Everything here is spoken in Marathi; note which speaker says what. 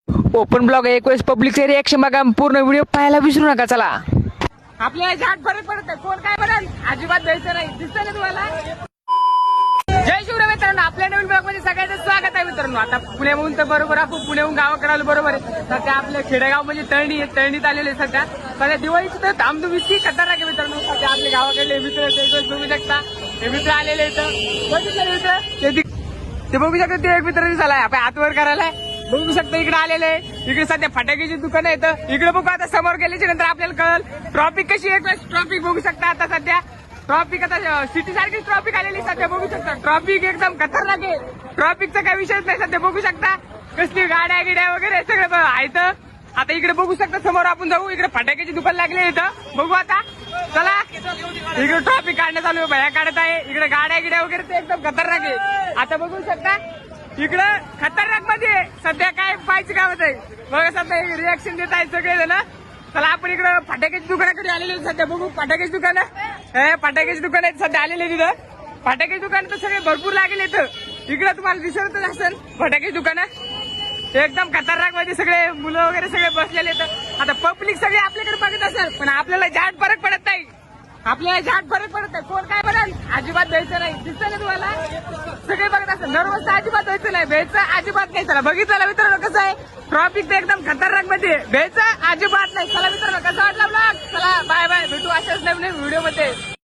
Speaker 1: ओपन ब्लॉग 21 पब्लिकचे रिएक्शन बघा, पूर्ण व्हिडिओ पाहायला विसरू नका. चला,
Speaker 2: आपल्या झाट फरक पडत आहे. कोण काय बरं अजिबात द्यायचं नाही. दिसतंय ना तुम्हाला. जय शिवराय मित्रांनो, आपल्या नवीन ब्लॉग मध्ये सगळ्यांचं स्वागत आहे मित्रांनो. आता पुण्याहून तर बरोबर आपण पुण्याहून गावाकडे आलो बरोबर आहे. सध्या आपल्या खेडेगाव म्हणजे तळणीत आलेले सध्या. सध्या दिवाळीची तर धामधूम इतकी खतरनाक आहे मित्रांनो. सध्या आपले गावाकडले मित्र ते बघू शकता. हे मित्र आलेले इथं बघितलं मित्र ते बघू शकता. ते एक मित्र झालाय आपण हातवर करायला बघू शकता. इकडे आलेले इकडे सध्या फटाक्याची दुकान आहेत. इकडे बघू आता समोर गेल्याच्या नंतर आपल्याला कळल ट्रॉफिक कशी आहे. ट्रॉफिक बघू शकता. आता सध्या ट्रॉफिक आता सिटी सारखीच ट्रॉफिक आलेली सध्या बघू शकता. ट्रॉफिक एकदम खतरनाक आहे. ट्रॉफिकचा काही विषयच नाही सध्या बघू शकता. कसली गाड्या गिड्या वगैरे सगळं आहेत. आता इकडे बघू शकता. समोर आपण जाऊ. इकडे फटाक्याची दुकान लागले इथं बघू. आता चला, इकडे ट्रॉफिक काढण्यात चालू आहे. भया काढत आहे. इकडे गाड्या गिड्या वगैरे ते एकदम खतरनाक आहे. आता बघू शकता इकडं खतरनाक मध्ये सध्या काय पाहायचं काय होत आहे बघा. सध्या रिएक्शन देत आहेत सगळे जण. चला, आपण इकडं फटाक्याच्या दुकानाकडे आलेले सध्या बघू. फटाक्याची दुकान फटाक्याची दुकान आहेत सध्या आलेले तिथं. फटाक्याची दुकान तर सगळे भरपूर लागले इथं. इकडं तुम्हाला दिसतच असेल फटाक्याची दुकान एकदम खतरनाक मध्ये सगळे मुलं वगैरे सगळे बसलेले आहेत. आता पब्लिक सगळे आपल्याकडे बघत असेल पण आपल्याला झाट फरक पडत नाही. आपल्याला झाट फरक पडत नाही. कोण काय बरं अजिबात द्यायचं नाही. दिसतंय ना तुम्हाला. सगळे बघत असेल. दररोज अजिबात द्यायचं नाही. भ्यायचं अजिबात नाही. चला बघितलं मित्रांनो कसं आहे ट्रॉफिक तर एकदम खतरनाक मध्ये. भ्यायचं अजिबात नाही. चला मित्रांनो, कसं वाटलं ब्लॉग. चला बाय बाय, भेटू अशाच नवीन व्हिडिओ मध्ये.